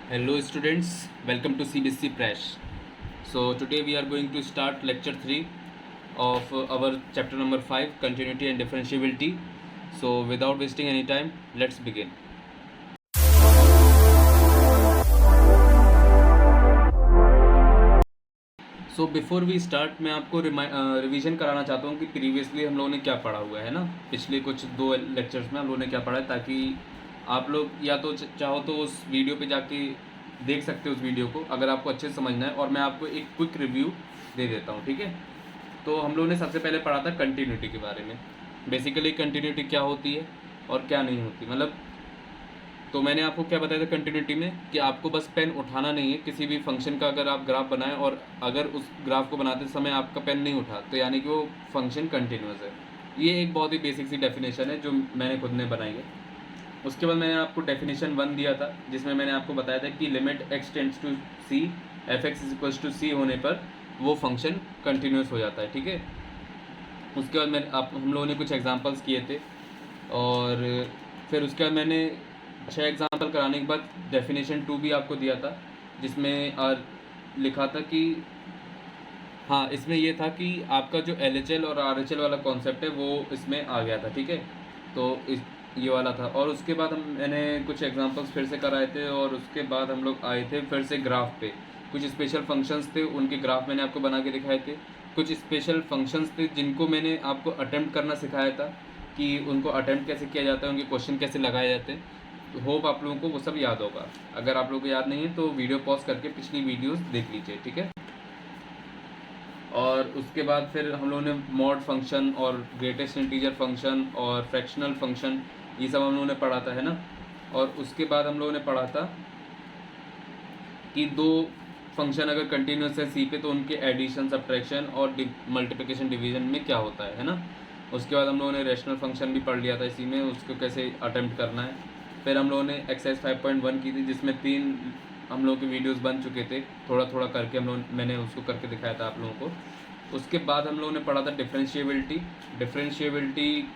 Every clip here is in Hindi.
Hello students, welcome to CBSC Prash. So today we are going to start lecture 3 of our chapter number 5, continuity and differentiability. So without wasting any time, let's begin. So before we start मैं आपको रिवीजन कराना चाहता हूँ कि प्रीवियसली हम लोगों ने क्या पढ़ा हुआ है ना, पिछले कुछ 2 लेक्चर्स में हम लोगों ने क्या पढ़ा है, ताकि आप लोग या तो चाहो तो उस वीडियो पे जाके देख सकते हो उस वीडियो को, अगर आपको अच्छे से समझना है। और मैं आपको एक क्विक रिव्यू दे देता हूँ, ठीक है। तो हम लोगों ने सबसे पहले पढ़ा था कंटिन्यूटी के बारे में। बेसिकली कंटिन्यूटी क्या होती है और क्या नहीं होती, मतलब तो मैंने आपको क्या बताया था कंटिन्यूटी में कि आपको बस पेन उठाना नहीं है। किसी भी फंक्शन का अगर आप ग्राफ बनाएं और अगर उस ग्राफ को बनाते समय आपका पेन नहीं उठा तो यानी कि वो फंक्शन कंटिन्यूस है। ये एक बहुत ही बेसिक सी डेफिनेशन है जो मैंने खुद ने बनाई है। उसके बाद मैंने आपको डेफिनेशन 1 दिया था, जिसमें मैंने आपको बताया था कि limit x tends to c F X equals to C होने पर वो फंक्शन कंटिन्यूस हो जाता है, ठीक है। उसके बाद हम लोगों ने कुछ एग्जांपल्स किए थे और फिर उसके बाद मैंने 6 एग्जांपल कराने के बाद डेफिनेशन 2 भी आपको दिया था, जिसमें लिखा था कि हाँ, इसमें ये था कि आपका जो LHL और RHL वाला कॉन्सेप्ट है वो इसमें आ गया था, ठीक है। तो ये वाला था। और उसके बाद मैंने कुछ एग्जांपल्स फिर से कराए थे और उसके बाद हम लोग आए थे फिर से ग्राफ पे। कुछ स्पेशल फंक्शंस थे, उनके ग्राफ मैंने आपको बना के दिखाए थे। कुछ स्पेशल फंक्शंस थे जिनको मैंने आपको अटेम्प्ट करना सिखाया था कि उनको अटेम्प्ट कैसे किया जाता है, उनके क्वेश्चन कैसे लगाए जाते हैं। होप आप लोगों को वो सब याद होगा। अगर आप लोगों को याद नहीं है तो वीडियो पॉज करके पिछली वीडियोस देख लीजिए, ठीक है। और उसके बाद फिर हम लोगों ने मॉड फंक्शन और ग्रेटेस्ट इंटीजर फंक्शन और फ्रैक्शनल फंक्शन ये सब हम लोगों ने पढ़ा था, है ना। और उसके बाद हम लोगों ने पढ़ा था कि दो फंक्शन अगर कंटिन्यूस है सी पे तो उनके एडिशन सब्ट्रैक्शन और मल्टीप्लिकेशन डिवीजन में क्या होता है ना। उसके बाद हम लोगों ने रैशनल फंक्शन भी पढ़ लिया था इसी में, उसको कैसे अटेम्प्ट करना है। फिर हम लोगों ने एक्सरसाइज 5.1 की थी, जिसमें 3 हम लोगों के वीडियोस बन चुके थे, थोड़ा थोड़ा करके मैंने उसको करके दिखाया था आप लोगों को। उसके बाद हम लोगों ने पढ़ा था डिफरेंशिएबिलिटी। डिफरेंशिएबिलिटी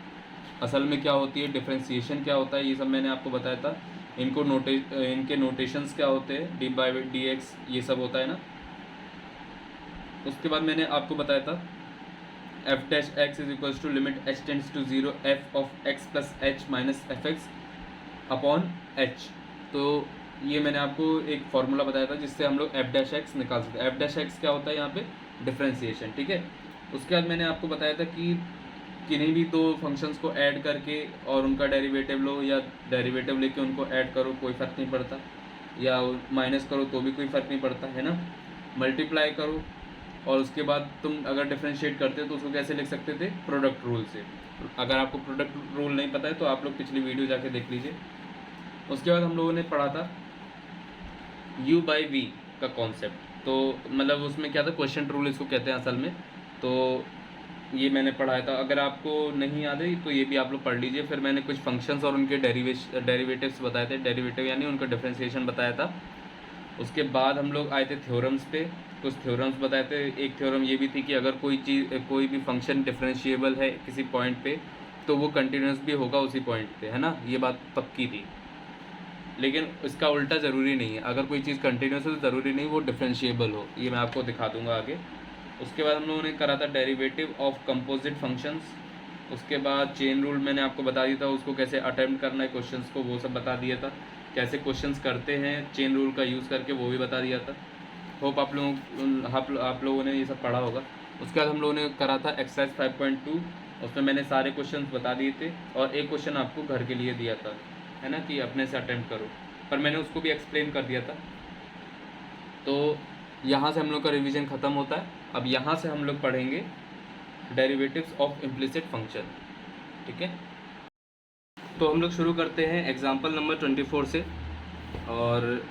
असल में क्या होती है, डिफरेंशिएशन क्या होता है, ये सब मैंने आपको बताया था। इनके नोटेशंस क्या होते हैं, डी बाई डी एक्स ये सब होता है ना। उसके बाद मैंने आपको बताया था f dash x is equals to limit h tends to 0 f of x plus h minus f x upon h. तो ये मैंने आपको एक फार्मूला बताया था जिससे हम लोग एफ डैश एक्स निकाल सकते हैं। एफ डैश एक्स क्या होता है यहाँ पे, डिफरेंशिएशन, ठीक है। उसके बाद मैंने आपको बताया था कि किन्हीं भी दो फंक्शंस को ऐड करके और उनका डेरिवेटिव लो या डेरिवेटिव लेके उनको ऐड करो कोई फ़र्क नहीं पड़ता, या माइनस करो तो भी कोई फ़र्क नहीं पड़ता, है ना। मल्टीप्लाई करो और उसके बाद तुम अगर डिफ्रेंशिएट करते हो तो उसको कैसे लिख सकते थे, प्रोडक्ट रूल से। अगर आपको प्रोडक्ट रूल नहीं पता है तो आप लोग पिछली वीडियो जाके देख लीजिए। उसके बाद हम लोगों ने पढ़ा था u बाई वी का कॉन्सेप्ट। तो मतलब उसमें क्या था, क्वेश्चन रूल इसको कहते हैं असल में। तो ये मैंने पढ़ाया था, अगर आपको नहीं याद है तो ये भी आप लोग पढ़ लीजिए। फिर मैंने कुछ फंक्शंस और उनके डेरिवेटिव्स बताए थे, डेरिवेटिव यानी उनका डिफरेंशिएशन बताया था। उसके बाद हम लोग आए थे थ्योरम्स पे, कुछ थ्योरम्स बताए थे। एक थ्योरम ये भी थी कि अगर कोई भी फंक्शन डिफरेंशिएबल है किसी पॉइंट पे तो वो कंटिन्यूस भी होगा उसी पॉइंट पे, है ना। ये बात पक्की थी, लेकिन इसका उल्टा ज़रूरी नहीं है। अगर कोई चीज़ कंटिन्यूस है तो ज़रूरी नहीं वो डिफरेंशिएबल हो, ये मैं आपको दिखा दूंगा आगे। उसके बाद हम लोगों ने करा था डेरिवेटिव ऑफ कंपोजिट फंक्शंस। उसके बाद चेन रूल मैंने आपको बता दिया था, उसको कैसे अटेम्प्ट करना है क्वेश्चंस को वो सब बता दिया था। कैसे क्वेश्चंस करते हैं चेन रूल का यूज़ करके वो भी बता दिया था। होप आप लोगों ने ये सब पढ़ा होगा। उसके बाद हम लोगों ने करा था एक्सरसाइज 5.2, उसमें मैंने सारे क्वेश्चन बता दिए थे और एक क्वेश्चन आपको घर के लिए दिया था, है ना, कि अपने से अटेम्प्ट करो, पर मैंने उसको भी एक्सप्लेन कर दिया था। तो यहाँ से हम लोग का रिवीजन ख़त्म होता है। अब यहाँ से हम लोग पढ़ेंगे डेरिवेटिव्स ऑफ इम्प्लिसिट फंक्शन, ठीक है। तो हम लोग शुरू करते हैं एग्जाम्पल नंबर 24 से। और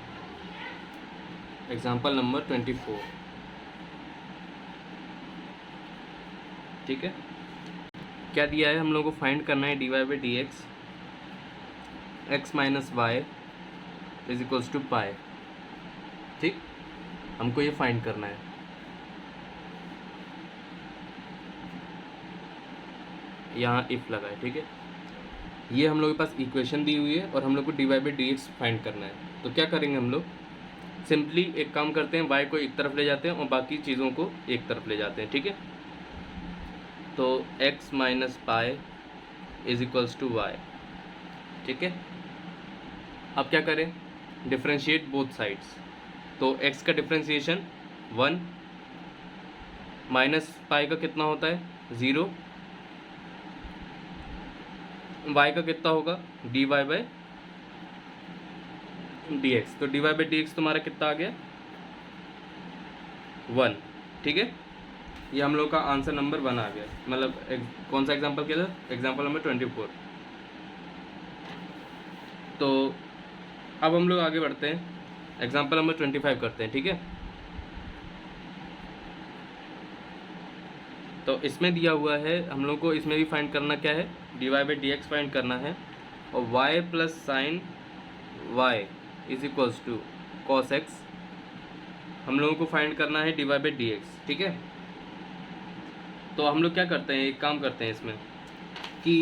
एग्जाम्पल नंबर 24, ठीक है। क्या दिया है, हम लोग को फाइंड करना है D Y by D X minus Y is equals to pi, ठीक। हमको ये फाइंड करना है। यहाँ इफ लगा है, ठीक है। ये हम लोग के पास इक्वेशन दी हुई है और हम लोग को d Y by D x find करना है। तो क्या करेंगे हम लोग, सिंपली एक काम करते हैं, y को एक तरफ ले जाते हैं और बाकी चीज़ों को एक तरफ ले जाते हैं, ठीक है। तो x minus pi is equals to y, ठीक है। अब क्या करें, डिफ्रेंशिएट बोथ साइड्स। तो x का डिफ्रेंशिएशन 1, माइनस पाई का कितना होता है 0, y का कितना होगा dy बाई dx। तो dy बाई dx तुम्हारा कितना आ गया 1, ठीक है। ये हम लोग का आंसर नंबर 1 आ गया, मतलब कौन सा एग्जांपल किया था, एग्जांपल नंबर 24। तो अब हम लोग आगे बढ़ते हैं, एग्जांपल नंबर 25 करते हैं, ठीक है। तो इसमें दिया हुआ है हम लोग को, इसमें भी फाइंड करना क्या है, dy by D x find करना है, और y plus sine y is equals to cos x हम लोगों को फाइंड करना है dy बाई डी एक्स, ठीक है। तो हम लोग क्या करते हैं, एक काम करते हैं इसमें कि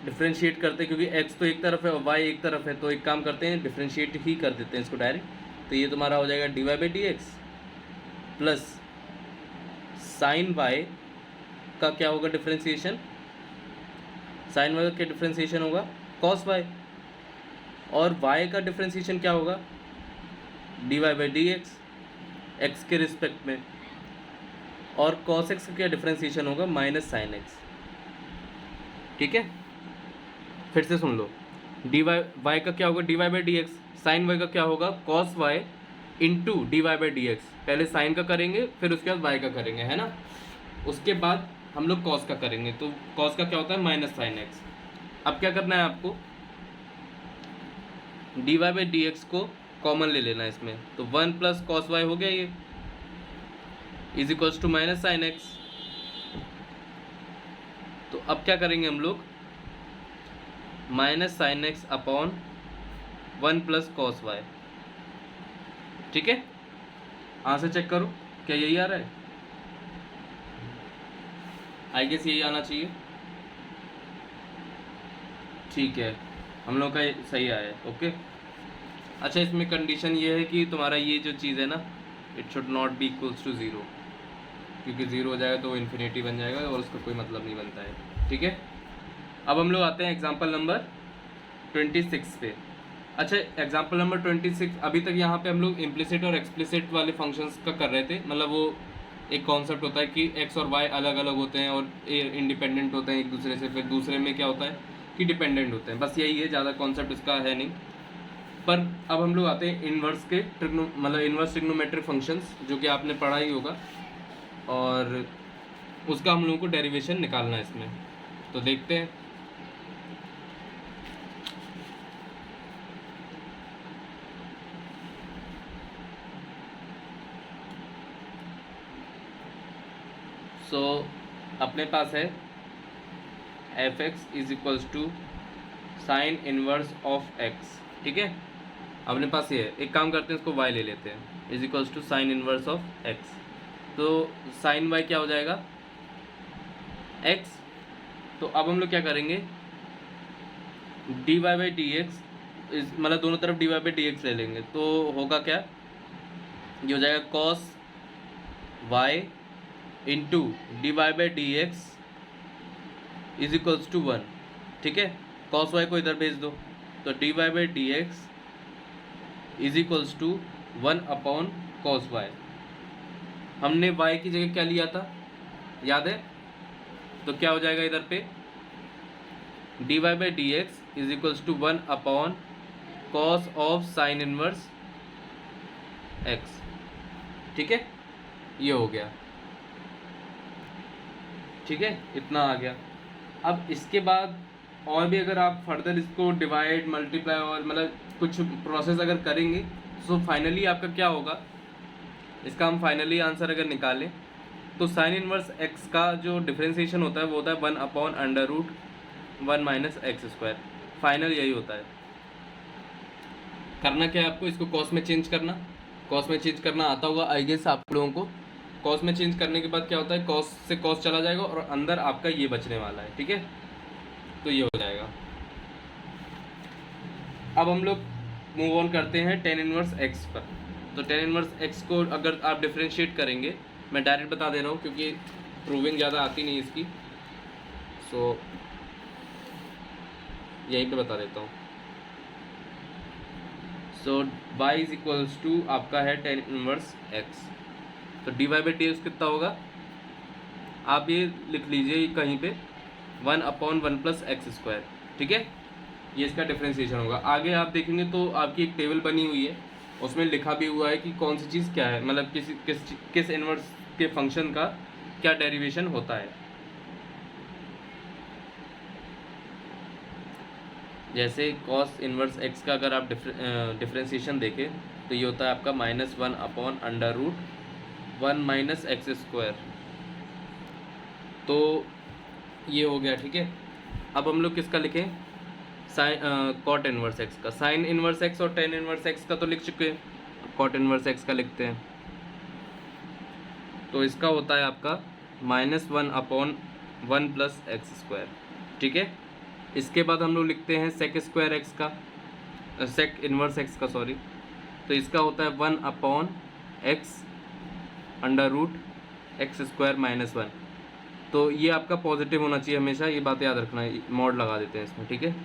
डिफ्रेंशिएट करते हैं, क्योंकि x तो एक तरफ है और y एक तरफ है, तो एक काम करते हैं डिफ्रेंशिएट ही कर देते हैं इसको डायरेक्ट। तो ये तुम्हारा हो जाएगा dy by D x plus sine y का क्या होगा डिफ्रेंशिएशन, साइन y का क्या डिफ्रेंशिएशन होगा कॉस y, और y का डिफ्रेंशिएशन क्या होगा dy by D x x के रिस्पेक्ट में, और cos x का क्या डिफ्रेंशिएशन होगा माइनस साइन x, ठीक है। फिर से सुन लो, dy y का क्या होगा dy by D x, sine y का क्या होगा cos y into dy by D x. पहले साइन का करेंगे फिर उसके बाद y का करेंगे, है ना। उसके बाद हम लोग cos का करेंगे, तो cos का क्या होता है माइनस साइन x। अब क्या करना है आपको, dy बाई डी एक्स को कॉमन ले लेना है इसमें, तो 1 प्लस कॉस वाई हो गया ये, is equals to minus sine x. तो अब क्या करेंगे हम लोग, minus sine x upon 1 plus cos y, ठीक है। आंसर चेक करो, क्या यही आ रहा है, आई गेस यही आना चाहिए, ठीक है, हम लोग का सही आया है, ओके। अच्छा, इसमें कंडीशन ये है कि तुम्हारा ये जो चीज़ है ना, it should not be equals to 0, क्योंकि 0 हो जाएगा तो इन्फिनिटी बन जाएगा और उसका कोई मतलब नहीं बनता है, ठीक है। अब हम लोग आते हैं एग्जांपल नंबर 26 पे। अच्छा, एग्जांपल नंबर 26, अभी तक यहाँ पे हम लोग इम्प्लिसिट और एक्सप्लिसिट वाले फंक्शंस का कर रहे थे, मतलब वो एक कॉन्सेप्ट होता है कि x और y अलग अलग होते हैं और इंडिपेंडेंट होते हैं एक दूसरे से, फिर दूसरे में क्या होता है कि डिपेंडेंट होते हैं, बस यही है, ज़्यादा कॉन्सेप्ट इसका है नहीं। पर अब हम लोग आते हैं इन्वर्स के मतलब इन्वर्स ट्रिग्नोमेट्रिक फंक्शंस, जो कि आपने पढ़ा ही होगा, और उसका हम लोगों को डेरिवेशन निकालना है इसमें, तो देखते हैं। अपने पास है f x is equals to sine inverse of x, ठीक है। अपने पास ये है, एक काम करते हैं इसको y ले लेते हैं, is equals to sine inverse of x। तो साइन y क्या हो जाएगा x। तो अब हम लोग क्या करेंगे, dy बाई डी एक्स, मतलब दोनों तरफ dy बाई डी एक्स ले लेंगे, तो होगा क्या, ये हो जाएगा cos y into d Y by D x is equals to 1, ठीक है। cos y को इधर भेज दो, तो d Y by D x is equals to 1 upon cos y। हमने y की जगह क्या लिया था, याद है, तो क्या हो जाएगा इधर पे, d Y by D x is equals to 1 upon cos of sine inverse x, ठीक है। ये हो गया, ठीक है, इतना आ गया। अब इसके बाद और भी अगर आप फर्दर इसको डिवाइड मल्टीप्लाई और मतलब कुछ प्रोसेस अगर करेंगे, तो फाइनली आपका क्या होगा, इसका हम फाइनली आंसर अगर निकालें तो साइन इनवर्स एक्स का जो डिफरेंशिएशन होता है वो होता है 1 upon under root 1 minus x square. Final यही होता है। करना क्या है आपको, इसको कॉस में चेंज करना, कॉस में चेंज करना आता होगा आई गेस आप लोगों को। कॉस में चेंज करने के बाद क्या होता है, कॉस से कॉस चला जाएगा और अंदर आपका ये बचने वाला है, ठीक है। तो ये हो जाएगा। अब हम लोग मूव ऑन करते हैं टेन इनवर्स एक्स पर। तो टेन इनवर्स एक्स को अगर आप डिफ्रेंशिएट करेंगे, मैं डायरेक्ट बता दे रहा हूँ क्योंकि प्रूविंग ज़्यादा आती नहीं इसकी, सो यहीं पे बता देता हूँ। सो y इज इक्वल्स टू आपका है टेन इनवर्स x, तो dy बाई डी एक्स कितना होगा, आप ये लिख लीजिए कहीं पे 1/1 प्लस एक्स स्क्वायर, ठीक है, ये इसका डिफ्रेंशिएशन होगा। आगे आप देखेंगे तो आपकी एक टेबल बनी हुई है, उसमें लिखा भी हुआ है कि कौन सी चीज़ क्या है, मतलब किस इनवर्स के फंक्शन का क्या डेरिवेशन होता है। जैसे कॉस इनवर्स एक्स का अगर आप डिफ्रेंशिएशन देखें तो ये होता है आपका -1/√1 माइनस एक्स स्क्वायर, तो ये हो गया, ठीक है। अब हम लोग किसका लिखें, साइन कॉट इनवर्स एक्स का। साइन इनवर्स एक्स और टेन इनवर्स एक्स का तो लिख चुके हैं, कॉट इनवर्स एक्स का लिखते हैं। तो इसका होता है आपका -1/1 प्लस एक्स स्क्वायर, ठीक है। इसके बाद हम लोग लिखते हैं सेक स्क्वायर एक्स का, सेक इनवर्स एक्स का सॉरी, तो इसका होता है 1/x√x² - 1। तो ये आपका पॉजिटिव होना चाहिए हमेशा, ये बात याद रखना है, मॉड लगा देते हैं इसमें, ठीक है।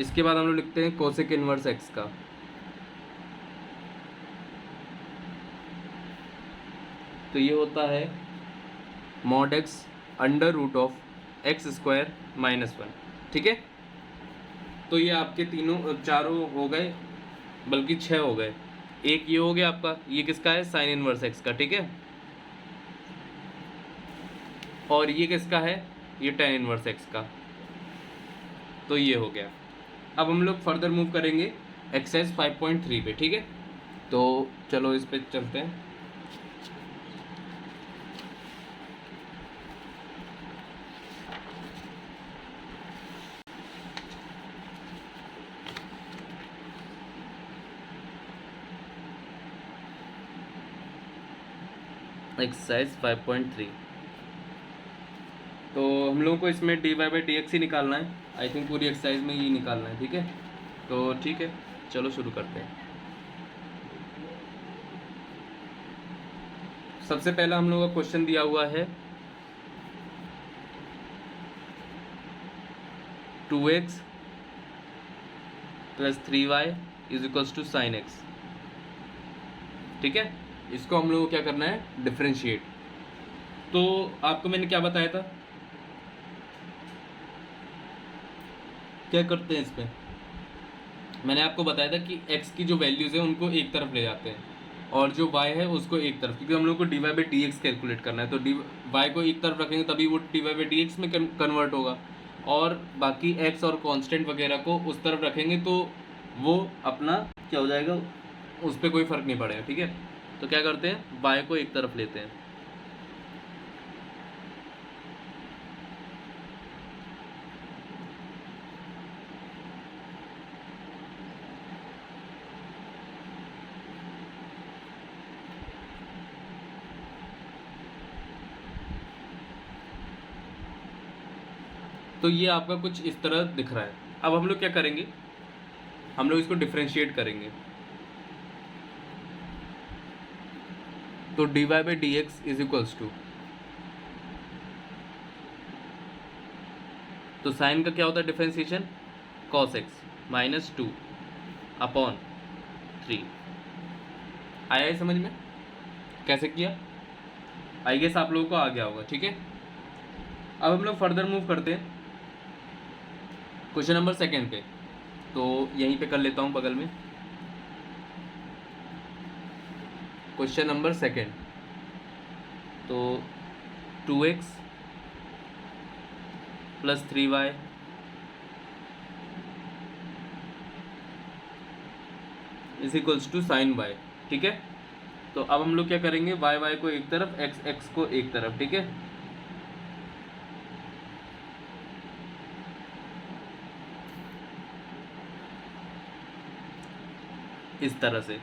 इसके बाद हम लोग लिखते हैं कोसेक इनवर्स एक्स का, तो ये होता है mod x √(x²-1), ठीक है। तो ये आपके चारों हो गए, बल्कि 6 हो गए। एक ये हो गया आपका, ये किसका है, साइन इनवर्स एक्स का, ठीक है। और ये किसका है, ये टेन इनवर्स एक्स का, तो ये हो गया। अब हम लोग फर्दर मूव करेंगे एक्सरसाइज 5.3 पे, ठीक है। तो चलो इस पे चलते हैं। एक्सरसाइज 5.3, तो हम लोगों को इसमें dy/dx ही निकालना है, आई थिंक पूरी एक्सरसाइज में ये निकालना है, ठीक है। तो ठीक है, चलो शुरू करते हैं। सबसे पहला हम लोगों का क्वेश्चन दिया हुआ है 2x + 3y = sin x, ठीक है। इसको हम लोगों को क्या करना है, डिफरेंशिएट। तो आपको मैंने क्या बताया था, क्या करते हैं इसमें, मैंने आपको बताया था कि x की जो वैल्यूज़ है उनको एक तरफ ले जाते हैं और जो y है उसको एक तरफ, क्योंकि हम लोग को dy/dx कैलकुलेट करना है। तो y को एक तरफ रखेंगे तभी वो dy/dx में कन्वर्ट होगा, और बाकी x और कांस्टेंट वगैरह को उस तरफ रखेंगे तो वो अपना क्या हो जाएगा, उस पर कोई फ़र्क नहीं पड़ेगा, ठीक है। तो क्या करते हैं, y को एक तरफ लेते हैं, तो ये आपका कुछ इस तरह दिख रहा है। अब हम लोग क्या करेंगे, हम लोग इसको डिफरेंशिएट करेंगे। तो dy/dx = तो साइन का क्या होता है डिफरेंशिएशन, cos x - 2/3। आया है समझ में कैसे किया, आई गेस आप लोगों को आ गया होगा, ठीक है। अब हम लोग फर्दर मूव करते हैं क्वेश्चन नंबर 2 पे, तो यहीं पे कर लेता हूँ बगल में। क्वेश्चन नंबर 2, तो 2x + 3y = sin y, ठीक है। तो अब हम लोग क्या करेंगे, y को एक तरफ, x को एक तरफ, ठीक है। इस तरह से।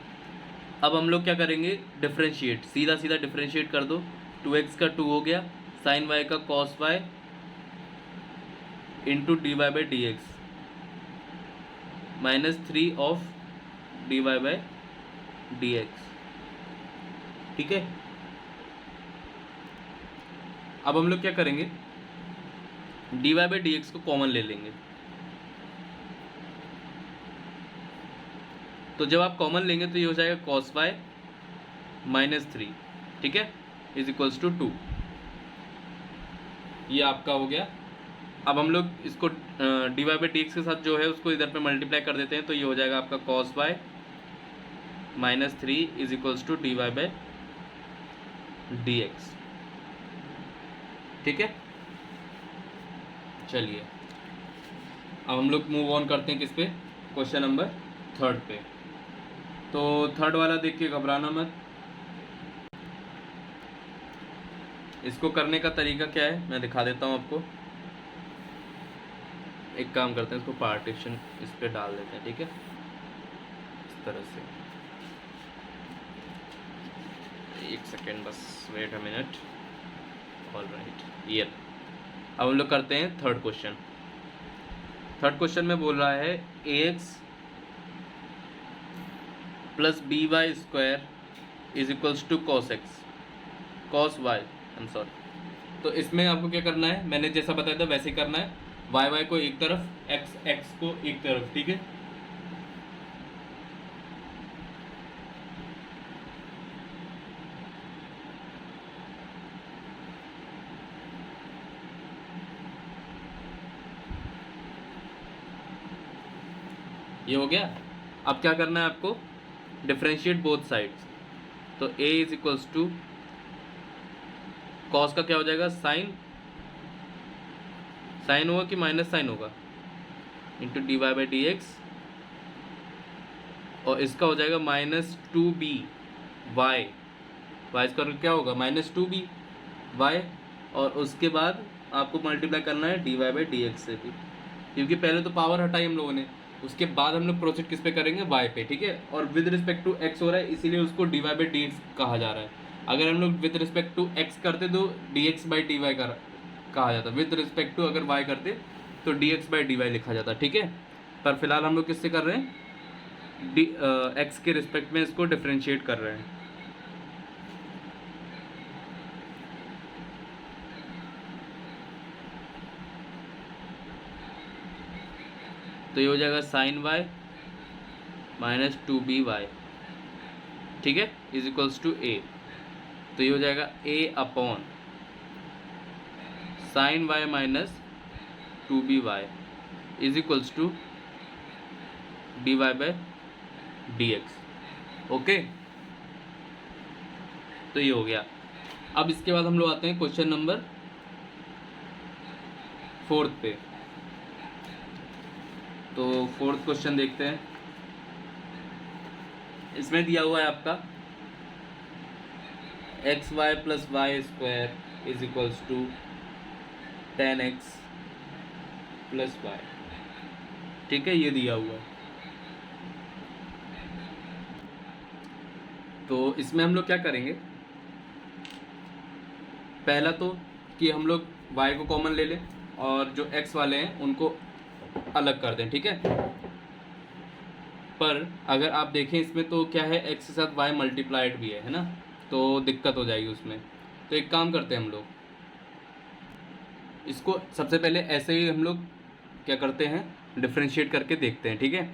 अब हम लोग क्या करेंगे, डिफरेंशिएट, सीधा सीधा डिफरेंशिएट कर दो। 2x का 2 हो गया, sin y का cos y * dy/dx, -3 of dy bye dx। ठीक है, अब हम लोग क्या करेंगे, dy बाय dx को कॉमन ले लेंगे। तो जब आप कॉमन लेंगे तो ये हो जाएगा cos y -3, ठीक है, इज इक्वल्स टू 2। ये आपका हो गया। अब हम लोग इसको d Y by D x के साथ जो है उसको इधर पे मल्टीप्लाई कर देते हैं, तो ये हो जाएगा आपका cos y -3 is equals to d Y by D x. ठीक है, चलिए अब हम लोग मूव ऑन करते हैं किस पे, क्वेश्चन नंबर 3 पे। तो 3 वाला देख के घबराना मत। इसको करने का तरीका क्या है मैं दिखा देता हूँ आपको। एक काम करते हैं, इसको पार्टीशन इस पे डाल देते हैं, ठीक है, इस तरह से। एक सेकेंड बस, wait a minute. All right, ये अब हम लोग करते हैं 3rd क्वेश्चन। 3rd क्वेश्चन में बोल रहा है ax plus b y square is equals to cos x cos y, I am sorry. तो इसमें आपको क्या करना है, मैंने जैसा बताया था वैसे ही करना है, वाई वाई को एक तरफ, एक्स एक्स को एक तरफ, ठीक है। ये हो गया। अब क्या करना है आपको, डिफरेंशिएट बोथ साइड्स। तो a is equals to cos का क्या हो जाएगा, साइन होगा कि माइनस साइन होगा, into d Y by D x, और इसका हो जाएगा -2b वाई, वाई इसका क्या होगा -2b वाई, और उसके बाद आपको मल्टीप्लाई करना है D Y by D x से भी, क्योंकि पहले तो पावर हटाई हम लोगों ने, उसके बाद हम लोग प्रोसीड किस पे करेंगे, वाई पे, ठीक है। और विद रिस्पेक्ट टू एक्स हो रहा है, इसीलिए उसको d Y by D x कहा जा रहा है। अगर हम लोग विद रिस्पेक्ट टू एक्स करते तो d x by d y कहा जाता, विद रिस्पेक्ट टू अगर वाई करते तो d x by d y लिखा जाता, ठीक है। पर फिलहाल हम लोग किससे कर रहे हैं, एक्स के रिस्पेक्ट में इसको डिफ्रेंशिएट कर रहे हैं। तो ये हो जाएगा साइन वाई -2by, ठीक है, इज इक्वल्स टू a। तो ये हो जाएगा a upon sine y -2by is equals to d Y by D x. Okay, तो ये हो गया। अब इसके बाद हम लोग आते हैं क्वेश्चन नंबर 4 पे। तो 4th क्वेश्चन देखते हैं। इसमें दिया हुआ है आपका x y plus y square is equals to 10x plus y, ठीक है, ये दिया हुआ है। तो इसमें हम लोग क्या करेंगे, पहला तो कि हम लोग y को कॉमन ले लें और जो x वाले हैं उनको अलग कर दें, ठीक है। पर अगर आप देखें इसमें तो क्या है, x के साथ y मल्टीप्लाइड भी है ना, तो दिक्कत हो जाएगी उसमें। तो एक काम करते हैं हम लोग, इसको सबसे पहले ऐसे ही हम लोग क्या करते हैं, डिफ्रेंशिएट करके देखते हैं, ठीक है।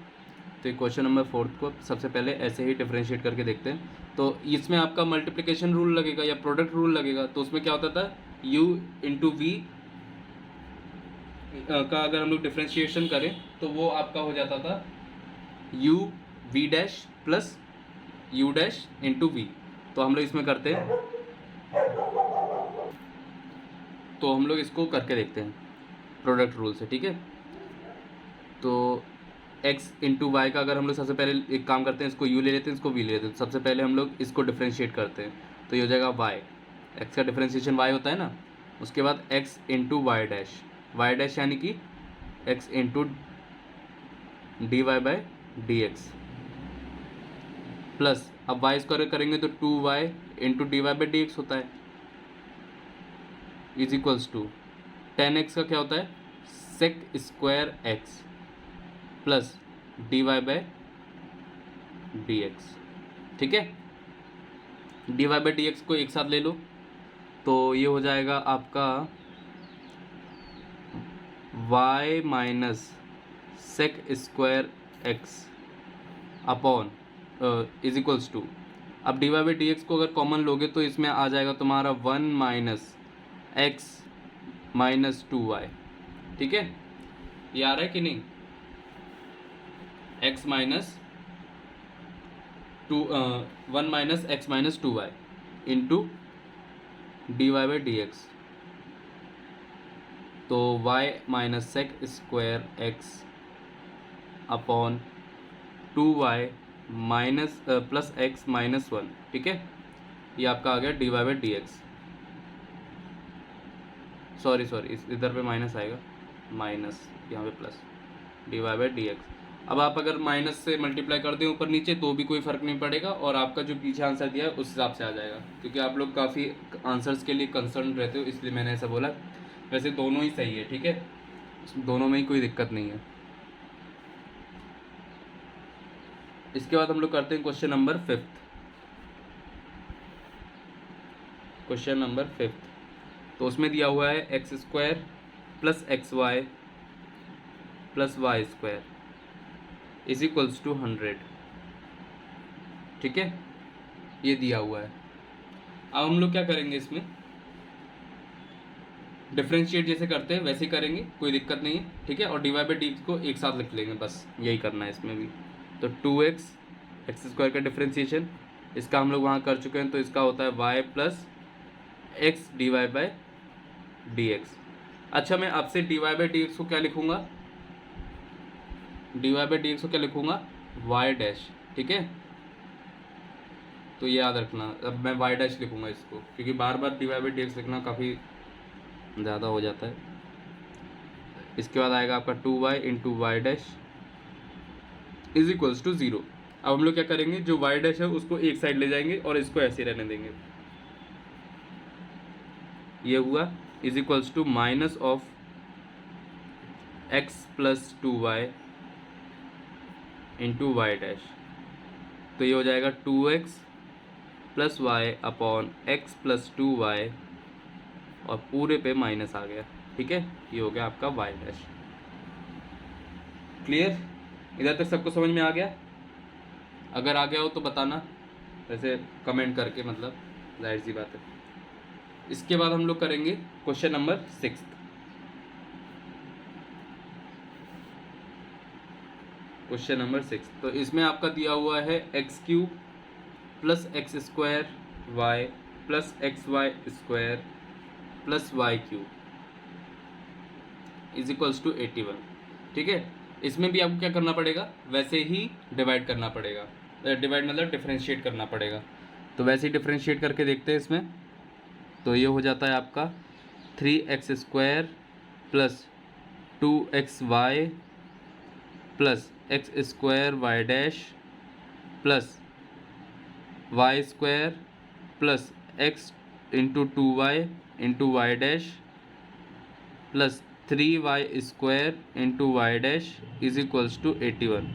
तो ये क्वेश्चन नंबर 4 को सबसे पहले ऐसे ही डिफ्रेंशिएट करके देखते हैं। तो इसमें आपका मल्टीप्लिकेशन रूल लगेगा या प्रोडक्ट रूल लगेगा। तो उसमें क्या होता था, u इंटू वी का अगर हम लोग डिफ्रेंशिएशन करें तो वो आपका हो जाता था u v dash plus u dash into v. तो हम लोग इसमें करते हैं, तो हम लोग इसको करके देखते हैं प्रोडक्ट रूल से, ठीक है। तो x इंटू वाई का अगर हम लोग सबसे पहले एक काम करते हैं, इसको u ले लेते हैं, इसको v ले लेते हैं। सबसे पहले हम लोग इसको डिफ्रेंशिएट करते हैं, तो ये हो जाएगा y, x का डिफ्रेंशिएशन y होता है ना। उसके बाद x इंटू वाई डैश यानी कि x into d Y by D x plus, अब y स्क्वायर करेंगे तो 2y into d Y by D x होता है, इज इक्वल्स टू 10x का क्या होता है, sec square x plus dx, ठीक है। dx को एक साथ ले लो तो ये हो जाएगा आपका y minus sec square x upon is equals to, अब dx को अगर कॉमन लोगे तो इसमें आ जाएगा तुम्हारा 1 माइनस एक्स माइनस 2y, ठीक है। ये आ रहा है कि नहीं, x minus 1 minus x minus 2y into dx, तो y minus sec square x upon 2y minus plus x minus 1, ठीक है। ये आपका आ गया dx, सॉरी इस इधर पे माइनस आएगा, माइनस यहाँ पे प्लस dx। अब आप अगर माइनस से मल्टीप्लाई कर दें ऊपर नीचे तो भी कोई फ़र्क नहीं पड़ेगा, और आपका जो पीछे आंसर दिया है उस हिसाब से आ जाएगा, क्योंकि आप लोग काफ़ी आंसर्स के लिए कंसर्न रहते हो, इसलिए मैंने ऐसा बोला। वैसे दोनों ही सही है, ठीक है, दोनों में ही कोई दिक्कत नहीं है। इसके बाद हम लोग करते हैं क्वेश्चन नंबर 5। क्वेश्चन नंबर 5 तो उसमें दिया हुआ है x square plus x y plus y square is equals to 100, ठीक है, ये दिया हुआ है। अब हम लोग क्या करेंगे, इसमें डिफरेंशिएट जैसे करते हैं वैसे ही करेंगे, कोई दिक्कत नहीं है, ठीक है। और dx को एक साथ लिख लेंगे, बस यही करना है इसमें भी। तो 2x एक्स स्क्वायर का डिफरेंशिएशन इसका हम लोग वहाँ कर चुके हैं, तो इसका होता है y प्लस एक्स dx। अच्छा, मैं आपसे dx को क्या लिखूँगा, dx को क्या लिखूँगा, y डैश, ठीक है। तो ये याद रखना, अब मैं y डैश लिखूँगा इसको, क्योंकि बार बार dx लिखना काफ़ी ज़्यादा हो जाता है। इसके बाद आएगा आपका 2y into y dash is equals to 0। अब हम लोग क्या करेंगे, जो y डैश है उसको एक साइड ले जाएंगे और इसको ऐसे रहने देंगे, ये हुआ is equals to minus of x plus 2y into y dash, तो ये हो जाएगा 2x plus y upon x plus 2y और पूरे पे माइनस आ गया, ठीक है। ये हो गया आपका y डैश। क्लियर, इधर तक सबको समझ में आ गया? अगर आ गया हो तो बताना, वैसे कमेंट करके, मतलब जाहिर सी बात है। इसके बाद हम लोग करेंगे क्वेश्चन नंबर 6। क्वेश्चन नंबर 6 तो इसमें आपका दिया हुआ है x³ plus x square y plus x y square plus y³ is equals to 81, ठीक है। इसमें भी आपको क्या करना पड़ेगा, वैसे ही डिवाइड करना पड़ेगा, डिवाइड मतलब डिफरेंशिएट करना पड़ेगा। तो वैसे ही डिफरेंशिएट करके देखते हैं इसमें, तो ये हो जाता है आपका 3x square plus 2xy plus x square y dash plus y square plus x into 2y into y dash plus 3y square into y dash is equals to 81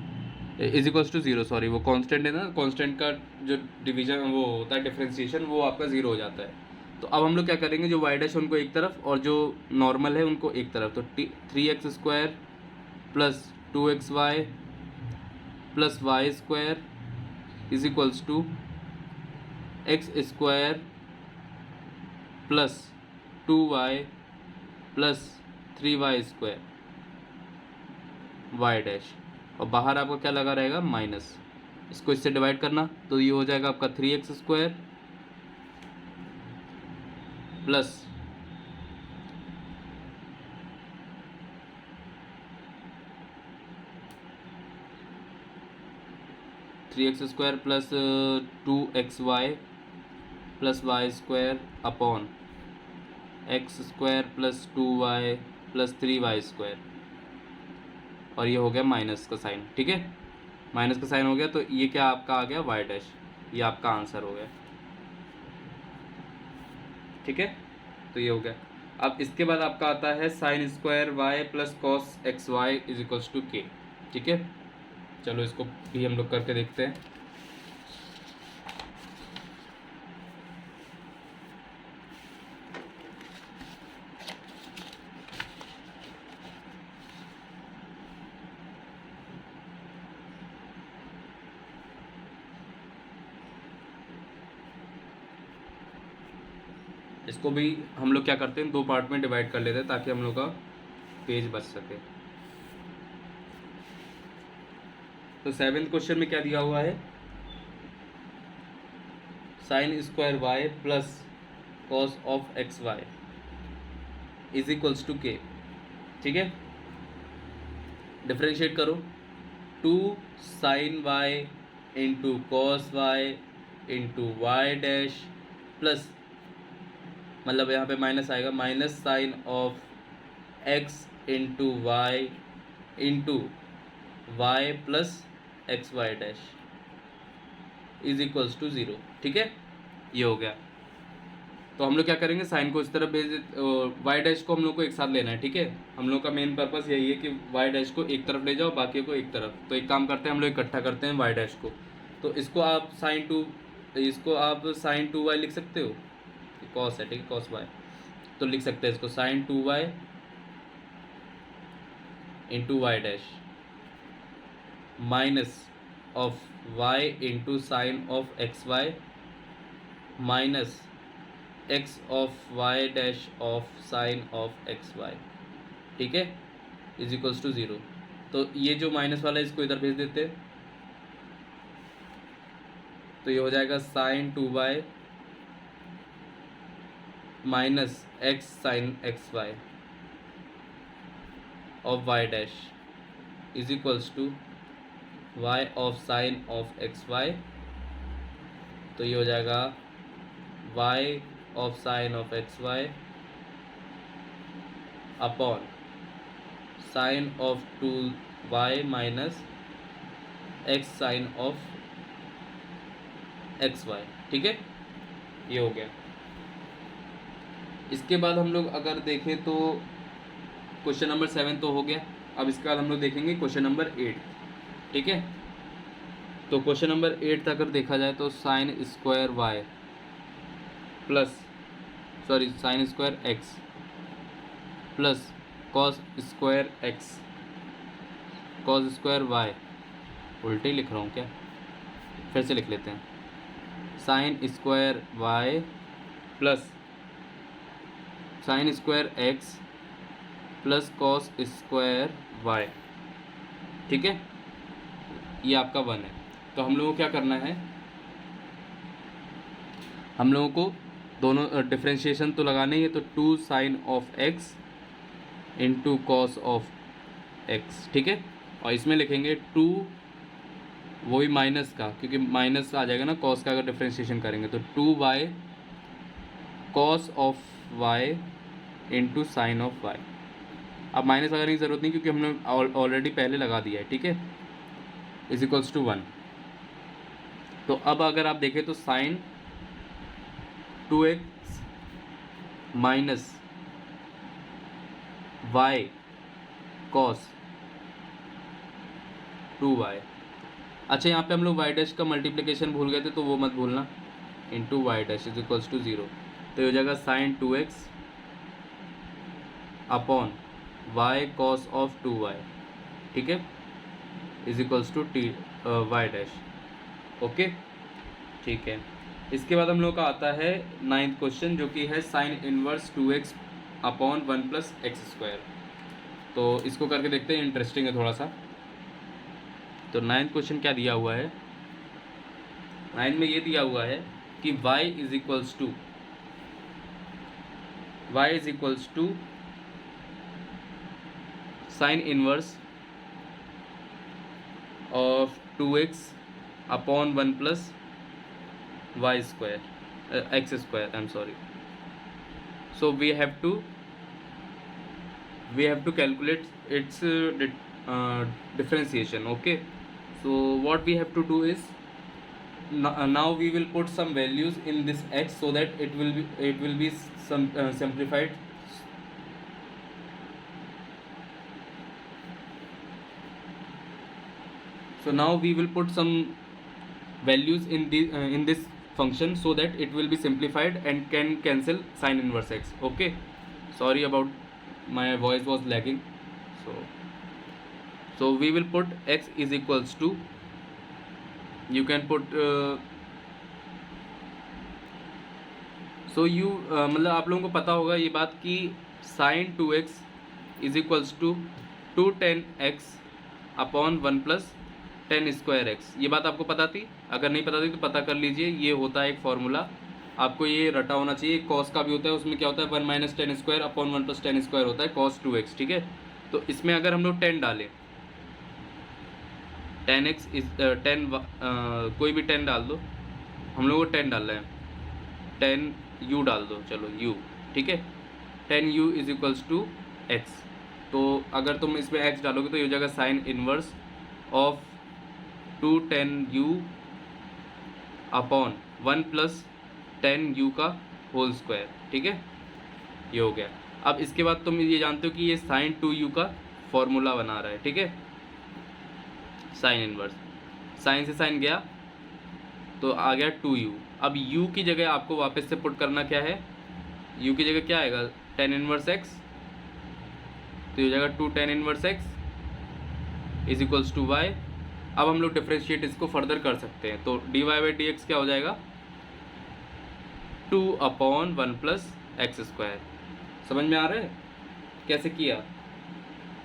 is equals to 0, sorry वो कांस्टेंट है ना, कांस्टेंट का जो डिवीजन वो होता है डिफरेंशिएशन, वो आपका 0 हो जाता है। तो अब हम लोग क्या करेंगे, जो वाई डैश उनको एक तरफ और जो नॉर्मल है उनको एक तरफ, तो 3x square plus 2xy plus y square is equals to x square plus 2y plus 3y square y dash, और बाहर आपका क्या लगा रहेगा, माइनस। इसको इससे डिवाइड करना, तो ये हो जाएगा आपका 3x square plus 3x square plus 2xy plus y square upon x square plus 2y plus 3y square, और ये हो गया माइनस का साइन, ठीक है। माइनस का साइन हो गया, तो ये क्या आपका आ गया, वाई डैश, ये आपका आंसर हो गया, ठीक है। तो ये हो गया। अब इसके बाद आपका आता है sine square y plus cos x y is equals to k, ठीक है। चलो इसको भी हम लोग करके देखते हैं। इसको भी हम लोग क्या करते हैं, 2 पार्ट में डिवाइड कर लेते हैं ताकि हम लोग का पेज बच सके। तो 7th क्वेश्चन में क्या दिया हुआ है, sine square y plus cos of x y is equals to k. ठीक है, डिफ्रेंशिएट करो, 2 sine y into cos y into y dash plus, मतलब यहाँ पे माइनस आएगा, minus sine of x into y into y plus x y dash is equals to 0। ठीक है, ये हो गया। तो हम लोग क्या करेंगे, साइन को इस तरफ भेज वाई डैश को हम लोग को एक साथ लेना है। ठीक है, हम लोग का मेन पर्पस यही है कि वाई डैश को एक तरफ ले जाओ, बाकी को एक तरफ। तो एक काम करते हैं, हम लोग इकट्ठा करते हैं वाई डैश को। तो इसको आप साइन 2y लिख सकते हो, कॉस है, ठीक है, कॉस वाई। तो लिख सकते हैं इसको sine 2y into y dash minus of y into sine of x y minus x of y dash of sine of x y. ठीक है, इज इक्वल्स टू 0। तो ये जो माइनस वाला है इसको इधर भेज देते हैं। तो ये हो जाएगा sine 2y minus x sine x y of y dash is equals to y of sine of x y. तो ये हो जाएगा y of sine of x y upon sine of 2y minus x sine of x y. ठीक है, ये हो गया। इसके बाद हम लोग अगर देखें तो क्वेश्चन नंबर 7 तो हो गया। अब इसके बाद हम लोग देखेंगे क्वेश्चन नंबर 8। ठीक है, तो क्वेश्चन नंबर 8 अगर देखा जाए तो sine square y plus sine square x plus cos square x cos square y, उल्टे ही लिख रहा हूँ क्या, फिर से लिख लेते हैं, sine square y plus sine square x plus cos square y. ठीक है, ये आपका 1 है। तो हम लोगों को क्या करना है, हम लोगों को दोनों डिफ्रेंशिएशन तो लगाना ही है। तो 2 sine of x into cos of x. ठीक है, और इसमें लिखेंगे 2 वही माइनस का, क्योंकि माइनस आ जाएगा ना कॉस का अगर डिफ्रेंशिएशन करेंगे। तो 2y cos of y into sine of y। अब माइनस लगाने की ज़रूरत नहीं क्योंकि हमने ऑलरेडी पहले लगा दिया है। ठीक है, इज इक्वल्स टू 1। तो अब अगर आप देखें तो sign 2x minus y cos 2y। अच्छा, यहाँ पे हम लोग y डैश का मल्टीप्लिकेशन भूल गए थे, तो वो मत भूलना, into y dash is equals to 0। तो ये हो जाएगा sine 2x upon y cos of 2y। ठीक है, is equals to y dash. Okay, ठीक है। इसके बाद हम लोग का आता है 9th क्वेश्चन, जो कि है sine inverse 2x upon 1 plus x square. तो इसको करके देखते हैं, इंटरेस्टिंग है थोड़ा सा। तो 9th क्वेश्चन क्या दिया हुआ है, 9 में ये दिया हुआ है कि y is equals to sine inverse of 2x upon 1 plus y square x square, I am sorry. So we have to calculate its differentiation. Okay, so what we have to do is now we will put some values in this x so that it will be some simplified. So now we will put some values in this function so that it will be simplified and can cancel sin inverse x. Okay, sorry about my voice was lagging. So we will put x is equals to, you can put मतलब आप लोगों को पता होगा ये बात कि sin 2x is equals to 2tan x upon 1 plus tan square x. ये बात आपको पता थी? अगर नहीं पता थी तो पता कर लीजिए। ये होता है एक फार्मूला, आपको ये रटा होना चाहिए। कॉस का भी होता है, उसमें क्या होता है 1 minus tan square upon 1 plus tan square होता है कॉस 2x। ठीक है, तो इसमें अगर हम लोग 10 डालें, टेन एक्स इज 10 कोई भी 10 डाल दो, हम लोग को 10 डालना है, 10 u डाल दो, चलो u, ठीक है, 10 u is equals to x। तो अगर तुम इसमें x डालोगे तो ये हो जाएगा sign inverse of 210u upon 1 plus 10u का होल स्क्वायर। ठीक है, ये हो गया। अब इसके बाद तुम ये जानते हो कि ये साइन 2u का फॉर्मूला बना रहा है। ठीक है, साइन इनवर्स, साइन से साइन गया तो आ गया 2u। अब u की जगह आपको वापस से पुट करना क्या है, u की जगह क्या आएगा, टेन इनवर्स x, तो ये हो जाएगा 2 tan inverse x is equals to y। अब हम लोग डिफ्रेंशिएट इसको फर्दर कर सकते हैं, तो dy बाई डी एक्स क्या हो जाएगा, 2 अपॉन 1 प्लस एक्स स्क्वायर। समझ में आ रहा है कैसे किया?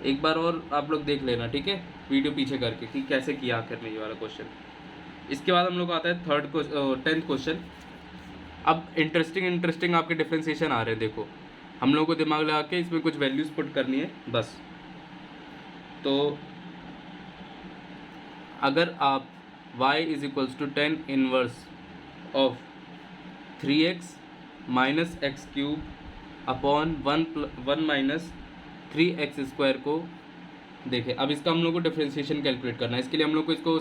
एक बार और आप लोग देख लेना, ठीक है, वीडियो पीछे करके कि कैसे किया आखिर में ये वाला क्वेश्चन। इसके बाद हम लोग आता है 10th क्वेश्चन। अब इंटरेस्टिंग आपके डिफ्रेंशिएशन आ रहे हैं। देखो, हम लोगों को दिमाग लगा के इसमें कुछ वैल्यूज़ पुट करनी है बस। तो अगर आप y is equals to 10 inverse of 3x minus x cube upon 1 minus 3x square को देखें। अब इसका हम लोग को डिफ्रेंशिएशन कैलकुलेट करना है। इसके लिए हम लोग को इसको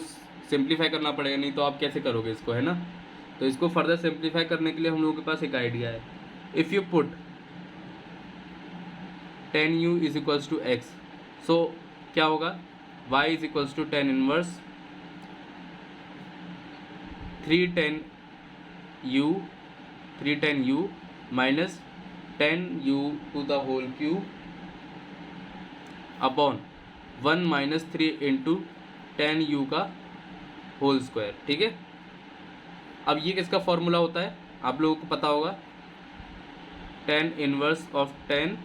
सिंप्लीफाई करना पड़ेगा, नहीं तो आप कैसे करोगे इसको, है ना। तो इसको फर्दर सिंप्लीफाई करने के लिए हम लोगों के पास एक आइडिया है। If you put 10u is equals to x, so क्या होगा, y is equals to 10 inverse 310u minus 10u to the whole cube upon 1 minus 3 into 10u का होल स्क्वायर। ठीक है, अब ये किसका फॉर्मूला होता है आप लोगों को पता होगा, 10 इनवर्स ऑफ 10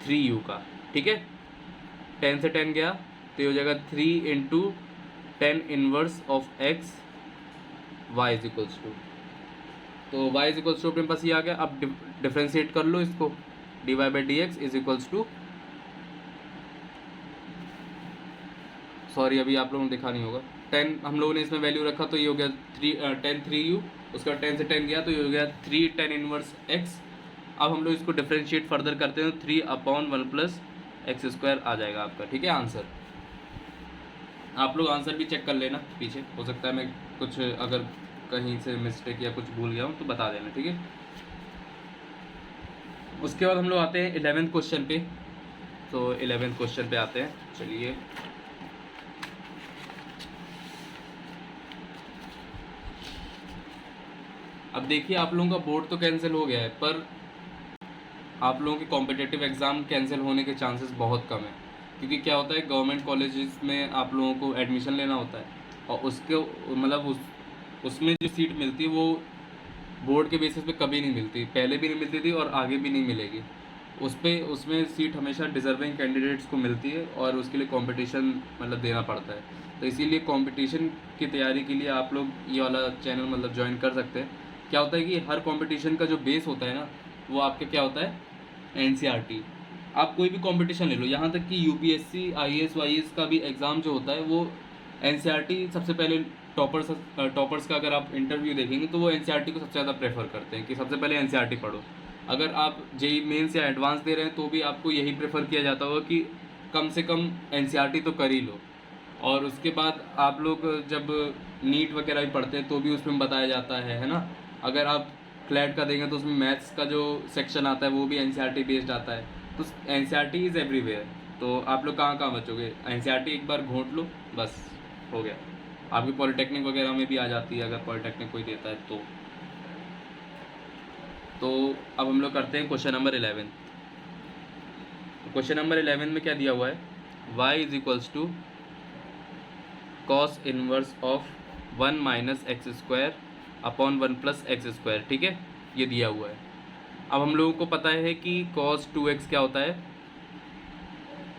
3u का। ठीक है, 10 से 10 गया तो ये हो जाएगा 3 into 10 inverse of x y is equals to, तो y इज इक्वल्स टू अपने पास ये आ गया। अब डिफ्रेंशिएट कर लो इसको, dy by D x is equals to, sorry अभी आप लोगों ने देखा नहीं होगा, 10 हम लोगों ने इसमें वैल्यू रखा तो ये हो गया 10 3u, उसका 10 से 10 गया तो ये हो गया 3 10 इनवर्स x। अब हम लोग इसको डिफ्रेंशिएट फर्दर करते हैं तो 3 अपॉन 1 प्लस एक्स स्क्वायर आ जाएगा आपका। ठीक है, आंसर। आप लोग आंसर भी चेक कर लेना पीछे, हो सकता है मैं कुछ अगर कहीं से मिस्टेक या कुछ भूल गया हूँ तो बता देना। ठीक है, उसके बाद हम लोग आते हैं 11th क्वेश्चन पे। तो 11th क्वेश्चन पे आते हैं, चलिए। अब देखिए, आप लोगों का बोर्ड तो कैंसिल हो गया है, पर आप लोगों के कॉम्पिटिटिव एग्ज़ाम कैंसिल होने के चांसेस बहुत कम है, क्योंकि क्या होता है गवर्नमेंट कॉलेजेस में आप लोगों को एडमिशन लेना होता है और उसके मतलब उसमें जो सीट मिलती है वो बोर्ड के बेसिस पे कभी नहीं मिलती, पहले भी नहीं मिलती थी और आगे भी नहीं मिलेगी। उसमें सीट हमेशा डिज़र्विंग कैंडिडेट्स को मिलती है और उसके लिए कंपटीशन मतलब देना पड़ता है। तो इसीलिए कंपटीशन की तैयारी के लिए आप लोग ये वाला चैनल मतलब ज्वाइन कर सकते हैं। क्या होता है कि हर कंपटीशन का जो बेस होता है ना, वो आपके क्या होता है, NCERT। आप कोई भी कंपटीशन ले लो, यहाँ तक कि UPSC IAS YAS का भी एग्ज़ाम जो होता है वो NCERT सबसे पहले टॉपर्स का अगर आप इंटरव्यू देखेंगे तो वो NCERT को सबसे ज़्यादा प्रेफर करते हैं कि सबसे पहले NCERT पढ़ो। अगर आप JEE मेंस या एडवांस दे रहे हैं तो भी आपको यही प्रेफर किया जाता होगा कि कम से कम NCERT तो कर ही लो। और उसके बाद आप लोग जब नीट वगैरह भी पढ़ते हैं तो भी उसमें बताया जाता है ना। अगर आप क्लैट का देंगे तो उसमें मैथ्स का जो सेक्शन आता है वो भी NCERT बेस्ड आता है। तो NCERT इज़ एवरीवेयर। तो आप लोग कहाँ बचोगे, NCERT एक बार घोंट लो बस, हो गया। आपकी पॉलिटेक्निक वगैरह में भी आ जाती है अगर पॉलिटेक्निक कोई देता है तो अब हम लोग करते हैं क्वेश्चन नंबर 11। क्वेश्चन नंबर 11 में क्या दिया हुआ है, y is equals to cos inverse of 1 minus x square upon 1 plus x square. ठीक है, ये दिया हुआ है। अब हम लोगों को पता है कि cos 2x क्या होता है,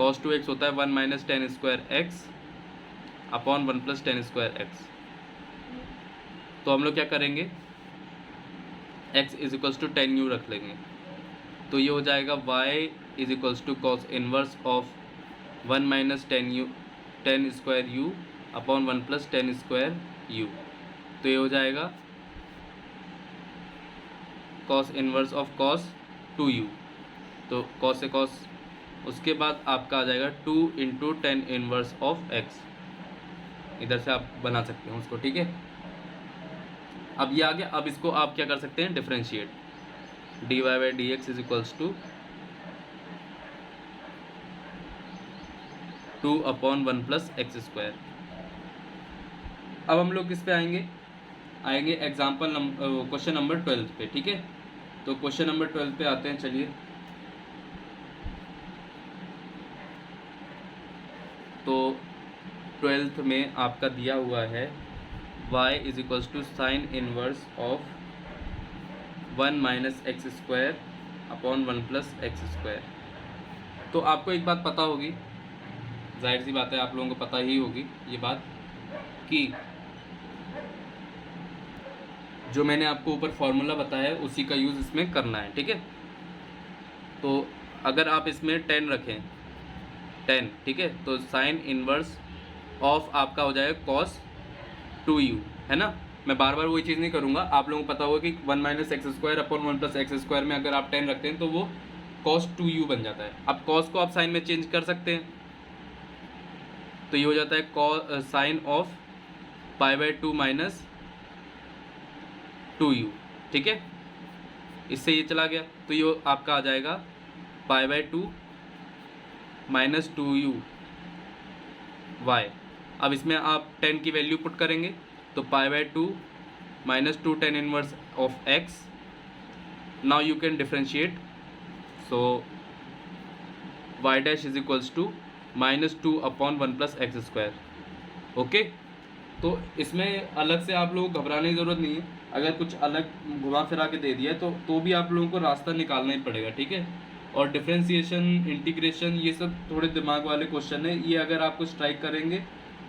cos 2x होता है 1 minus tan square x upon 1 plus tan square x. तो हम लोग क्या करेंगे, x is equals to tan u रख लेंगे, तो ये हो जाएगा y is equals to cos inverse of 1 minus tan square u upon 1 plus tan square u. तो ये हो जाएगा cos inverse of cos 2u, तो कॉस से कॉस, उसके बाद आपका आ जाएगा 2 into ten inverse of x। इधर से आप बना सकते हैं उसको। ठीक है, अब ये आ गया। अब इसको आप क्या कर सकते हैं, differentiate, dy by D x is equals to 2 upon 1 plus x square. अब हम लोग किस पे आएंगे एग्जाम्पल क्वेश्चन नंबर 12 पे। ठीक है, तो क्वेश्चन नंबर 12 पे आते हैं। चलिए, तो 12th में आपका दिया हुआ है y is equals to sine inverse of 1 minus x square upon 1 plus x square. तो आपको एक बात पता होगी, जाहिर सी बात है आप लोगों को पता ही होगी ये बात, कि जो मैंने आपको ऊपर फॉर्मूला बताया है उसी का यूज़ इसमें करना है। ठीक है, तो अगर आप इसमें 10 रखें, 10, ठीक है, तो साइन इनवर्स ऑफ आपका हो जाएगा कॉस 2u, है ना। मैं बार बार वही चीज़ नहीं करूँगा, आप लोगों को पता होगा कि 1 minus x square upon 1 plus x square में अगर आप 10 रखते हैं तो वो कॉस 2u बन जाता है। अब कॉस को आप साइन में चेंज कर सकते हैं, तो ये हो जाता है sine of pi by 2 minus 2u। ठीक है, इससे ये चला गया, तो ये आपका आ जाएगा पाई बाई 2 माइनस 2u y। अब इसमें आप 10 की वैल्यू पुट करेंगे, तो pi by 2 minus 2 tan inverse of x। Now you can differentiate, so y dash is equals to minus 2 upon 1 plus x square. Okay, तो इसमें अलग से आप लोगों को घबराने की ज़रूरत नहीं है। अगर कुछ अलग घुमा फिरा के दे दिया है तो भी आप लोगों को रास्ता निकालना ही पड़ेगा। ठीक है, और डिफ्रेंसिएशन, इंटीग्रेशन, ये सब थोड़े दिमाग वाले क्वेश्चन है, ये अगर आप कुछ ट्राई करेंगे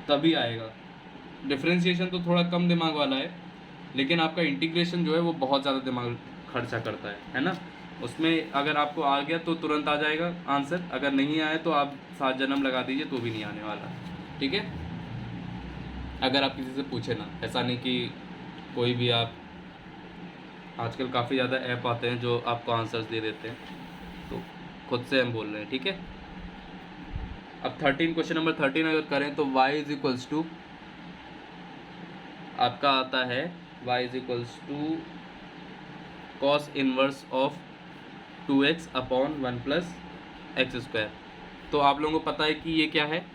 तभी आएगा। डिफ्रेंसिएशन तो थोड़ा कम दिमाग वाला है, लेकिन आपका इंटीग्रेशन जो है वो बहुत ज़्यादा दिमाग खर्चा करता है ना। उसमें अगर आपको आ गया तो तुरंत आ जाएगा आंसर, अगर नहीं आया तो आप 7 जन्म लगा दीजिए तो भी नहीं आने वाला। ठीक है, अगर आप किसी से पूछे ना, ऐसा नहीं कि कोई भी आप, आजकल काफ़ी ज़्यादा ऐप आते हैं जो आपको आंसर्स दे देते हैं, तो खुद से हम बोल रहे हैं। ठीक है, अब 13, क्वेश्चन नंबर 13 अगर करें तो y इज इक्वल्स टू आपका आता है y is equals to cos inverse of 2x upon 1 plus x square. तो आप लोगों को पता है कि ये क्या है,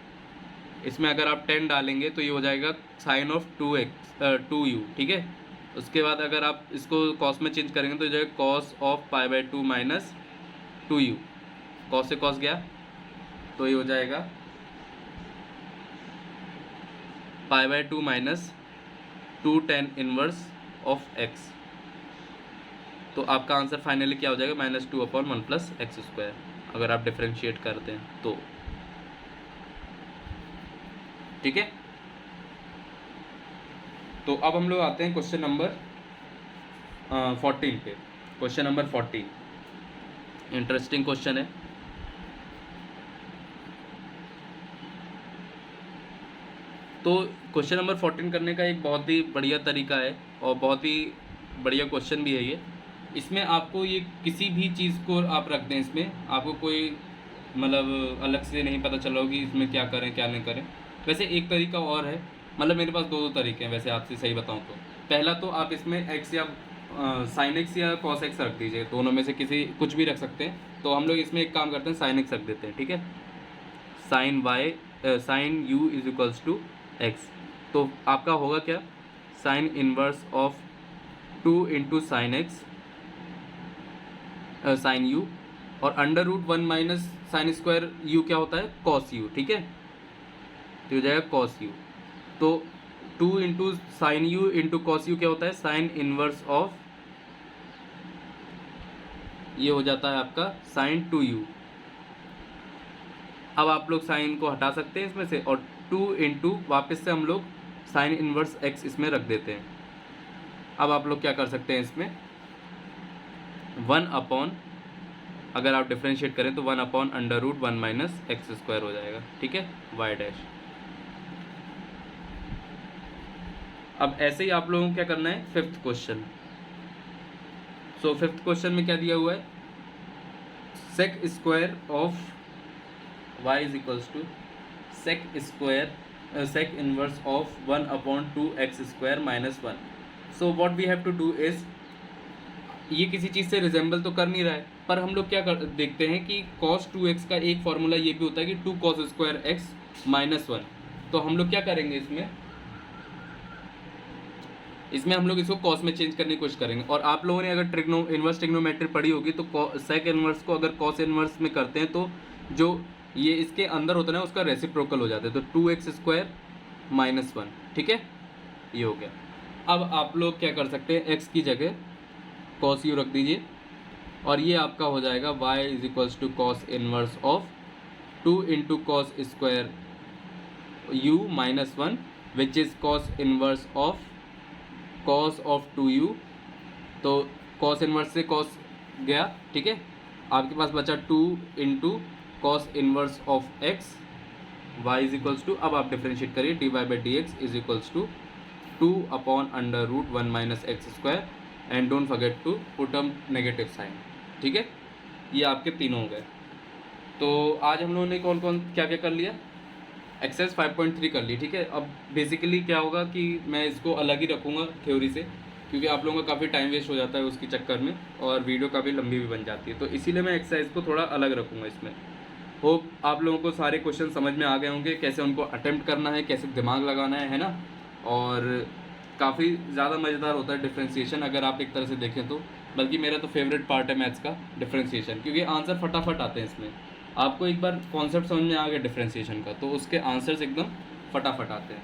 इसमें अगर आप 10 डालेंगे तो ये हो जाएगा साइन ऑफ 2u। ठीक है, उसके बाद अगर आप इसको कॉस में चेंज करेंगे तो जो है cos of pi by 2 minus 2u। Cos से कॉस गया तो ये हो जाएगा पाई by 2 minus 2 tan inverse of x। तो आपका आंसर फाइनली क्या हो जाएगा, minus 2 upon 1 plus x square, अगर आप डिफ्रेंशिएट करते हैं तो। ठीक है, तो अब हम लोग आते हैं क्वेश्चन नंबर 14 पे। क्वेश्चन नंबर 14 इंटरेस्टिंग क्वेश्चन है। तो क्वेश्चन नंबर 14 करने का एक बहुत ही बढ़िया तरीका है और बहुत ही बढ़िया क्वेश्चन भी है ये। इसमें आपको ये किसी भी चीज़ को आप रख दें, इसमें आपको कोई मतलब अलग से नहीं पता चला हो कि इसमें क्या करें क्या नहीं करें। वैसे एक तरीका और है, मतलब मेरे पास दो तरीके हैं वैसे, आपसे सही बताऊं तो। पहला तो आप इसमें x या साइन x या कॉस x रख दीजिए, दोनों में से किसी कुछ भी रख सकते हैं। तो हम लोग इसमें एक काम करते हैं, साइन x रख देते हैं। ठीक है, sine u is equals to X, तो आपका होगा क्या, sine inverse of 2 into sine X sine U, और under root 1 minus sine square U क्या होता है, कॉस यू, ठीक है, तो हो जाएगा कॉस यू। तो 2 into sign you into cos u क्या होता है, साइन इनवर्स ऑफ, ये हो जाता है आपका साइन 2u। अब आप लोग साइन को हटा सकते हैं इसमें से, और 2 इंटू वापस से हम लोग साइन इनवर्स एक्स इसमें रख देते हैं। अब आप लोग क्या कर सकते हैं इसमें, 1 अपॉन, अगर आप डिफ्रेंशिएट करें तो 1 upon under root 1 minus x square हो जाएगा, ठीक है, वाई डैश। अब ऐसे ही आप लोगों को क्या करना है, fifth question. So fifth question में क्या दिया हुआ है, sec square of y is equals to sec square sec inverse of 1 upon 2x square minus 1। So what we have to do is, ये किसी चीज़ से रिजेंबल तो कर नहीं रहा है, पर हम लोग क्या देखते हैं कि cos 2x का एक फॉर्मूला ये भी होता है कि 2 cos स्क्वायर x माइनस 1। तो हम लोग क्या करेंगे इसमें हम लोग इसको कॉस में चेंज करने की कोशिश करेंगे। और आप लोगों ने अगर इनवर्स ट्रिग्नोमेट्री पढ़ी होगी तो सेक इनवर्स को अगर कॉस इनवर्स में करते हैं तो जो ये इसके अंदर होता है ना उसका रेसिप्रोकल हो जाता है, तो 2x स्क्वायर माइनस 1, ठीक है, ये हो गया। अब आप लोग क्या कर सकते हैं, x की जगह कॉस यू रख दीजिए, और ये आपका हो जाएगा y is equals to cos inverse of 2 into cos square u minus 1 which is cos inverse of cos of 2u। तो कॉस इनवर्स से कॉस गया, ठीक है, आपके पास बचा 2 into cos inverse of x, y is equals to, अब आप डिफ्रेंशिएट करिए, dy by D x is equals to 2 upon under root 1 minus x square, and don't forget to put a negative sign, ठीक है। ये आपके तीनों हो गए। तो आज हम लोगों ने कौन कौन क्या क्या कर लिया, एक्सरसाइज 5.3 कर ली, ठीक है। अब बेसिकली क्या होगा कि मैं इसको अलग ही रखूँगा थ्योरी से, क्योंकि आप लोगों का काफ़ी टाइम वेस्ट हो जाता है उसकी चक्कर में, और वीडियो काफ़ी लंबी भी बन जाती है, तो इसीलिए मैं एक्सरसाइज को थोड़ा अलग रखूँगा इसमें। होप आप लोगों को सारे क्वेश्चन समझ में आ गए होंगे, कैसे उनको अटेम्प्ट करना है, कैसे दिमाग लगाना है ना। और काफ़ी ज़्यादा मज़ेदार होता है डिफ्रेंशिएशन, अगर आप एक तरह से देखें तो, बल्कि मेरा तो फेवरेट पार्ट है मैथ्स का डिफ्रेंशिएशन, क्योंकि आंसर फटाफट आते हैं इसमें। आपको एक बार कॉन्सेप्ट समझ में आ गया डिफ्रेंशिएशन का, तो उसके आंसर्स एकदम फटाफट आते हैं।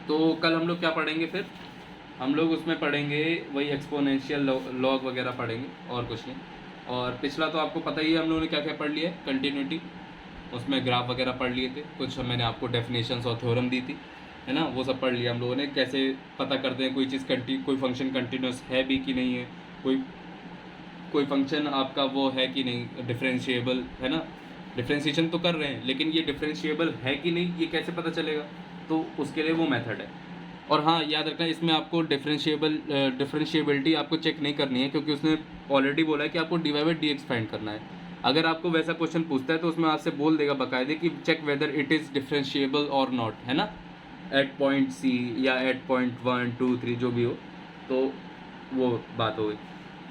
तो कल हम लोग क्या पढ़ेंगे फिर, हम लोग उसमें पढ़ेंगे वही एक्सपोनेंशियल लॉग वगैरह पढ़ेंगे, और कुछ नहीं। और पिछला तो आपको पता ही है हम लोगों ने क्या क्या पढ़ लिया है, कंटिन्यूटी, उसमें ग्राफ वगैरह पढ़ लिए थे, कुछ मैंने आपको डेफिनेशंस और थ्योरम दी थी, है ना, वो सब पढ़ लिया हम लोगों ने। कैसे पता करते हैं कोई चीज़ कोई फंक्शन कंटिन्यूस है भी कि नहीं है, कोई फंक्शन आपका वो है कि नहीं डिफरेंशिएबल, है ना। डिफरेंशिएशन तो कर रहे हैं, लेकिन ये डिफरेंशिएबल है कि नहीं ये कैसे पता चलेगा, तो उसके लिए वो मेथड है। और हाँ, याद रखना इसमें आपको डिफरेंशिएबिलिटी आपको चेक नहीं करनी है, क्योंकि उसने ऑलरेडी बोला है कि आपको d Y by D x find करना है। अगर आपको वैसा क्वेश्चन पूछता है तो उसमें आपसे बोल देगा बाकायदे कि check whether it is differentiable और नॉट, है ना, एट पॉइंट सी या एट पॉइंट 1 2 3 जो भी हो, तो वो बात हो गई।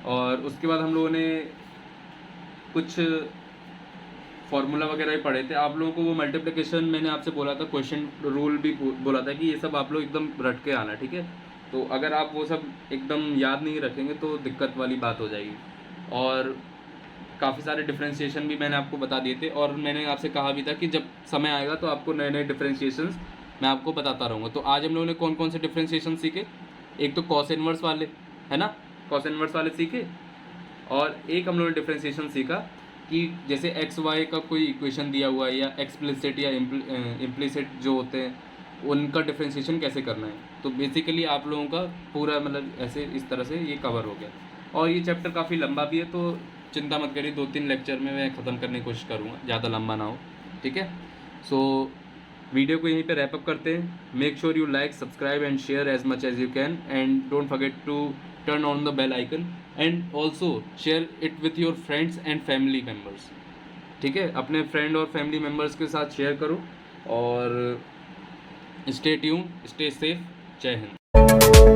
और उसके बाद हम लोगों ने कुछ फार्मूला वगैरह ही पढ़े थे। आप लोगों को वो मल्टीप्लिकेशन मैंने आपसे बोला था, क्वेश्चन रूल भी बोला था कि ये सब आप लोग एकदम रट के आना, ठीक है। तो अगर आप वो सब एकदम याद नहीं रखेंगे तो दिक्कत वाली बात हो जाएगी। और काफ़ी सारे डिफ्रेंशिएशन भी मैंने आपको बता दिए थे, और मैंने आपसे कहा भी था कि जब समय आएगा तो आपको नए नए डिफ्रेंशिएशंस मैं आपको बताता रहूँगा। तो आज हम लोगों ने कौन कौन से डिफ्रेंशिएशन सीखे, एक तो कॉस इनवर्स वाले, है ना, कॉस इनवर्स वाले सीखे, और एक हम लोगों ने डिफ्रेंशिएशन सीखा कि जैसे एक्स वाई का कोई इक्वेशन दिया हुआ है, या एक्सप्लिसिट या इम्प्लिसिट जो होते हैं उनका डिफ्रेंशिएशन कैसे करना है। तो बेसिकली आप लोगों का पूरा मतलब ऐसे इस तरह से ये कवर हो गया। और ये चैप्टर काफ़ी लंबा भी है, तो चिंता मत करिए, 2-3 लेक्चर में मैं ख़त्म करने की कोशिश करूँगा, ज़्यादा लंबा ना हो, ठीक है। सो वीडियो को यहीं पे रैप अप करते हैं। Make sure you like, subscribe and share as much as you can, and don't forget to turn on the bell icon, and also share it with your friends and family members, ठीक है। अपने फ्रेंड और फैमिली मेम्बर्स के साथ शेयर करो, और स्टे ट्यून्ड, स्टे सेफ, जय हिंद।